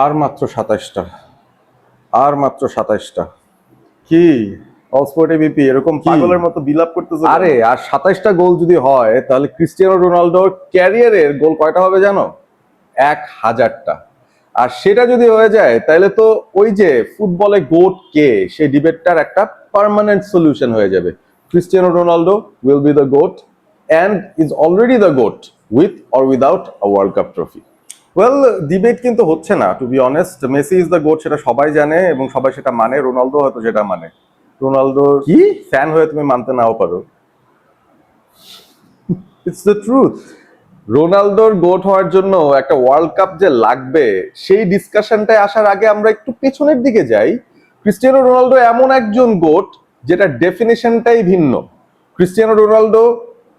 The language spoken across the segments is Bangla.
আর মাত্র 27টা, আর মাত্র 27টা। কি অলস্পোর্ট এবিপি এরকম পাগলের মতো বিলাপ করতেছে? আরে আর 27টা গোল যদি হয় তাহলে ক্রিস্টিয়ানো রোনালদোর ক্যারিয়ারের গোল কয়টা হবে জানো? 1000টা। আর সেটা যদি হয়ে যায় তাহলে তো ওই যে ফুটবলে গোট কে সেই ডিবেটটার একটা পার্মানেন্ট সলিউশন হয়ে যাবে। Cristiano Ronaldo will be the GOAT and is already the GOAT with or without a world cup trophy. Well, debate কিন্তু হচ্ছে না, to be honest. Messi is the GOAT সেটা সবাই জানে এবং সবাই সেটা মানে। রোনালদো হয়তো সেটা মানে। রোনালদো কি ফ্যান হয়ে তুমি মানতে নাও পারো, ইটস দ্য ট্রুথ। রোনালদোর গোট হওয়ার জন্য একটা ওয়ার্ল্ড কাপ যে লাগবে সেই ডিসকাশনটায় আসার আগে আমরা একটু পেছনের দিকে যাই। ক্রিস্টিয়ানো রোনালদো এমন একজন গোট যেটা ডেফিনেশনটাই ভিন্ন। ক্রিস্টিয়ানো রোনালদো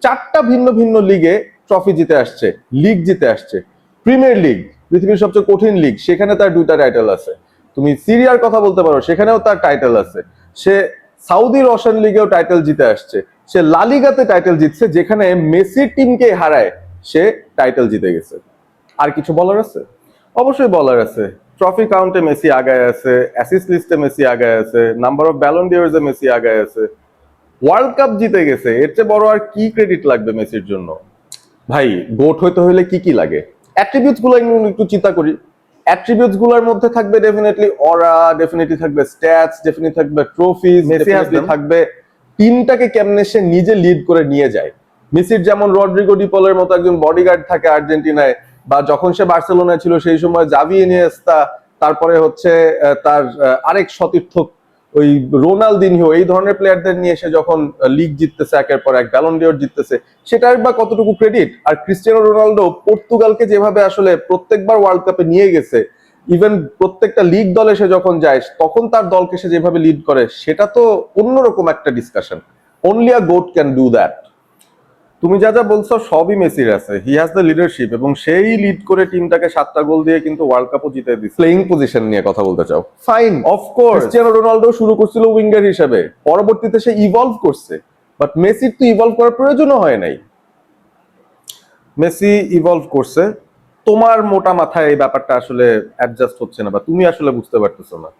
4টা ভিন্ন ভিন্ন লিগে ট্রফি জিতে আসছে, লিগ জিতে আসছে। প্রিমিয়ার লিগ, পৃথিবীর সবচেয়ে কঠিন লিগ, সেখানে তার 2টা টাইটেল আছে। তুমি সিরিয়ার কথা বলতে পারো, সেখানেও তার টাইটেল আছে। সে সাউদি রোশন লিগেও টাইটেল জিতে আসছে। সে লা লিগাতে টাইটেল জিতছে, যেখানে মেসির টিমকে হারায় সে টাইটেল জিতে গেছে। আর কিছু বলার আছে? অবশ্যই বলার আছে। ট্রফি কাউন্টে মেসি আগায় আছে, অ্যাসিস্ট লিস্টে মেসি আগায় আছে, নাম্বার অফ ব্যালন ডিওর্সে মেসি আগায় আছে, ওয়ার্ল্ড কাপ জিতে গেছে। এর চেয়ে বড় আর কি ক্রেডিট লাগবে মেসির জন্য? ভাই, গোট হইতে হইলে কি কি লাগে? অ্যাট্রিবিউটস গুলো একটু চিন্তা করি। অ্যাট্রিবিউটস গুলোর মধ্যে থাকবে ডেফিনেটলি অরা, ডেফিনেটলি থাকবে স্ট্যাটস, ডেফিনেটলি থাকবে ট্রফিজ, ডেফিনেটলি থাকবে টিমটাকে কেমনে সে নিজে লিড করে নিয়ে যায়। মেসির যেমন রড্রিগো ডিপলের মতো একজন বডিগার্ড থাকে আর্জেন্টিনায়, বা যখন সে বার্সেলোনায় ছিল সেই সময় জাভি ইনিয়েস্তা, তারপরে হচ্ছে তার আরেক সতীর্থ ওই রোনালদিনহো, এই ধরনের প্লেয়ারদের নিয়ে এসে যখন লিগ জিততেছে, একের পর এক ব্যালন ডিওর জিততেছে, সেটার বা কতটুকু ক্রেডিট? আর ক্রিস্টিয়ানো রোনালদো পর্তুগালকে যেভাবে আসলে প্রত্যেকবার ওয়ার্ল্ড কাপে নিয়ে গেছে, ইভেন প্রত্যেকটা লিগ দলে সে যখন যায় তখন তার দলকে সে যেভাবে লিড করে, সেটা তো অন্যরকম একটা discussion. Only a goat can do that. তুমি যা যা বলছো সবই মেসির আছে। হি হ্যাজ দ্য লিডারশিপ এবং সেই লিড করে টিমটাকে 7টা গোল দিয়ে কিন্তু ওয়ার্ল্ড কাপও জিতে দিচ্ছে। প্লেইং পজিশন নিয়ে কথা বলতে চাও, ফাইন, অফকোর্স। ক্রিস্টিয়ানো রোনালদো শুরু করছিল উইঙ্গার হিসেবে, পরবর্তীতে সে ইভলভ করছে, বাট মেসির তো ইভলভ করার প্রয়োজনও হয় নাই। মেসি ইভলভ করছে। তোমার মোটা মাথায় এই ব্যাপারটা আসলে অ্যাডজাস্ট হচ্ছে না, বা তুমি আসলে বুঝতে পারতেছো না।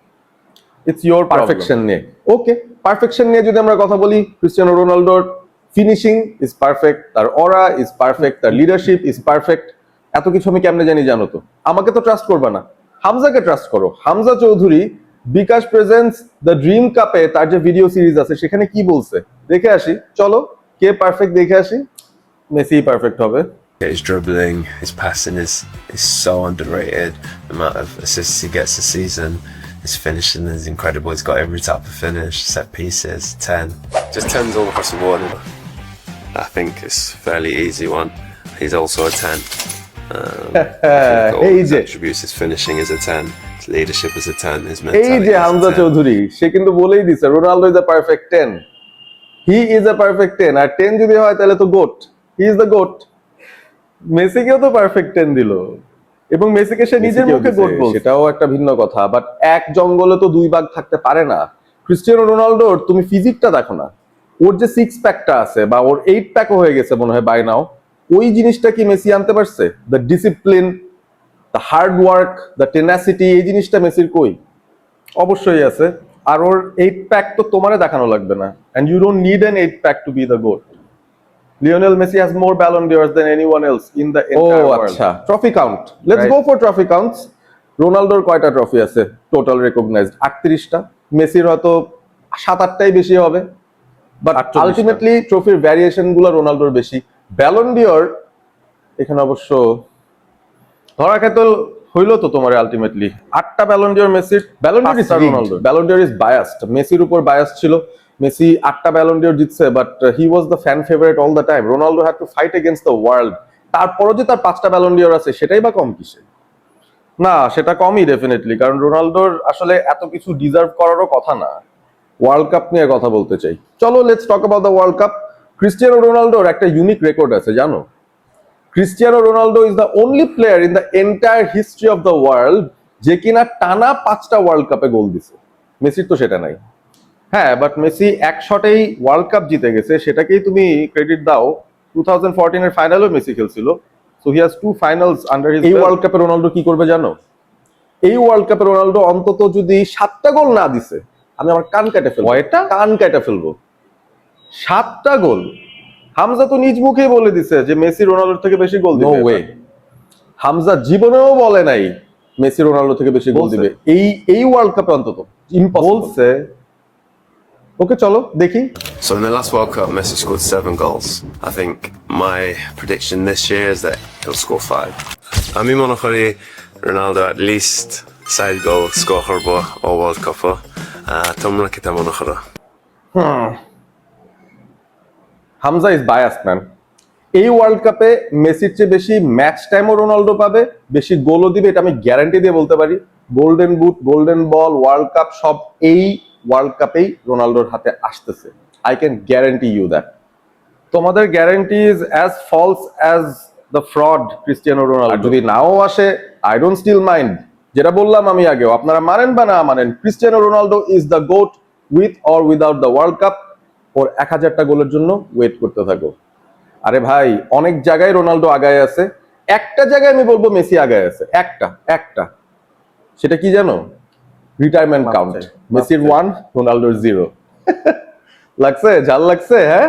ইটস ইয়োর পারফেকশন নিয়ে। ওকে, পারফেকশন নিয়ে যদি আমরা কথা বলি, ক্রিস্টিয়ানো রোনালদোর ফিনিশিং ইজ পারফেক্ট, তার অরা ইজ পারফেক্ট, তার লিডারশিপ ইজ পারফেক্ট। এত কিছু আমি কেমনে জানি জানো তো? আমাকে তো ট্রাস্ট করবে না, হামজাকে ট্রাস্ট করো। হামজা চৌধুরী বিকাশ প্রেজেন্স দ্য ড্রিম কাপে তার যে ভিডিও সিরিজ আছে সেখানে কি বলছে দেখে আসি, চলো। কে পারফেক্ট দেখে আসি। মেসি পারফেক্ট হবে। His dribbling, his passing is so underrated. The amount of assists he gets a season, his finishing is incredible. He's got every type of finish, set pieces, 10. Just 10s all across the board. I think it's a fairly easy one. He's also a 10. All his attributes, his finishing is a 10, his leadership is a 10, his mentality is a 10. Hamza Chowdhury সে কিন্তু বলেই দিছে Ronaldo is a perfect 10। He is a perfect 10, আর 10 যদি হয় তাহলে তো GOAT. He is the GOAT. মেসিকেও তো পারফেক্ট 10 দিল এবং মেসিকে সে নিজের মুখে গোট বলছে, সেটাও একটা ভিন্ন কথা। বাট এক জঙ্গলে তো দুই বাঘ থাকতে পারে না। ক্রিস্টিয়ানো রোনালদোর তুমি ফিজিকটা দেখো না, ওর যে 6 প্যাকটা আছে বা ওর 8 প্যাকও হয়ে গেছে মনে হয় বাই নাও, ওই জিনিসটা কি মেসি আনতে পারছে? The discipline, the hard work, the tenacity, এই জিনিসটা মেসির কই? অবশ্যই আছে। আর ওর 8 প্যাক তো তোমারে দেখানো লাগবে না, and you don't need an 8 pack to be the GOAT. Lionel Messi has more Ballon d'Ors than anyone else in the entire world. আচ্ছা, trophy count, let's go for trophy counts. রোনালদোর কয়টা ট্রফি আছে টোটাল রেকগনাইজড? 38টা। মেসির হয়তো 7-8টাই বেশি হবে, বাট আলটিমেটলি ট্রফির ভ্যারিয়েশন গুলো রোনালদোর বেশি। ব্যালন ডিওর এখানে অবশ্য ধরা খেতে হইলো তো তোমার আলটিমেটলি 8টা ব্যালন ডিওর মেসির। Ballon d'Or is Ronaldo, Ballon d'Or is biased, মেসির উপর বায়াস ছিল। মেসি 8টা ব্যালন ডিওর জিতছে, but he was the fan favourite all the time. Ronaldo had to fight against the world. তারপরও যে তার 5টা ব্যালন ডিওর আছে সেটাই বা কম কিসে? না, সেটা কমই ডেফিনেটলি, কারণ রোনালদোর আসলে এত কিছু ডিজার্ভ করারও কথা না। ওয়ার্ল্ড কাপ নিয়ে কথা বলতে চাই, চলো let's talk about the world cup. Cristiano রোনালদোর একটা ইউনিক রেকর্ড আছে জানো? Cristiano Ronaldo is the only player in the entire history of the world যে কিনা টানা 5টা ওয়ার্ল্ড কাপে গোল দিছে। মেসির তো সেটা নাই। হ্যাঁ, বাট মেসি এক শটেই ওয়ার্ল্ড কাপ জিতে গেছে, সেটাকেই তুমি ক্রেডিট দাও। 2014 এর ফাইনালও মেসি খেলছিল, so he has 2 finals under his. এই ওয়ার্ল্ড কাপে রোনালদো কি করবে জানো? এই ওয়ার্ল্ড কাপে রোনালদো অন্তত যদি 7টা গোল না দিছে, আমি আমার কান কেটে ফেলবো। কান কেটে ফেলবো। 7টা গোল। হামজা তো নিজ মুখেই বলে দিছে যে মেসি রোনালদোর থেকে বেশি গোল দিবে। No way. হামজা জীবনেও বলে নাই মেসি রোনালদো থেকে বেশি গোল দিবে এই ওয়ার্ল্ড কাপে অন্তত। বলছে। ওকে চলো দেখি। So in the last World Cup, Messi scored 7 goals. I think my prediction this year is that he'll score 5. আমি মনে করি Ronaldo at least 6 goal score করবো ও World Cup. তোমরা কি তা মনে করো? Hamza is biased man. এই ওয়ার্ল্ড কাপে মেসির চেয়ে বেশি ম্যাচ টাইমও রোনালদো পাবে, বেশি গোলও দিবে, এটা আমি গ্যারান্টি দিয়ে বলতে পারি। Golden boot, golden ball, world cup সব এই ওয়ার্ল্ড কাপেই রোনালদোর হাতে আসতেছে। I can guarantee you that. তোমাদের guarantee is as false as the fraud Cristiano Ronaldo. যদি নাও আসে, আই ডোন্ট স্টিল মাইন্ড। যেটা বললাম আমি আগেও, আপনারা মানেন বা না মানেন, Cristiano Ronaldo is the GOAT with or without the world cup. ওর 1000টা গোলের জন্য ওয়েট করতে থাকো। আরে ভাই, অনেক জায়গায় রোনালদো আগায় আছে, একটা জায়গায় আমি বলবো মেসি আগায় আছে। একটা সেটা কি জানো? Retirement count. মেসির 1, রোনালদোর 0। লাগছে? ঝাল লাগছে? হ্যাঁ।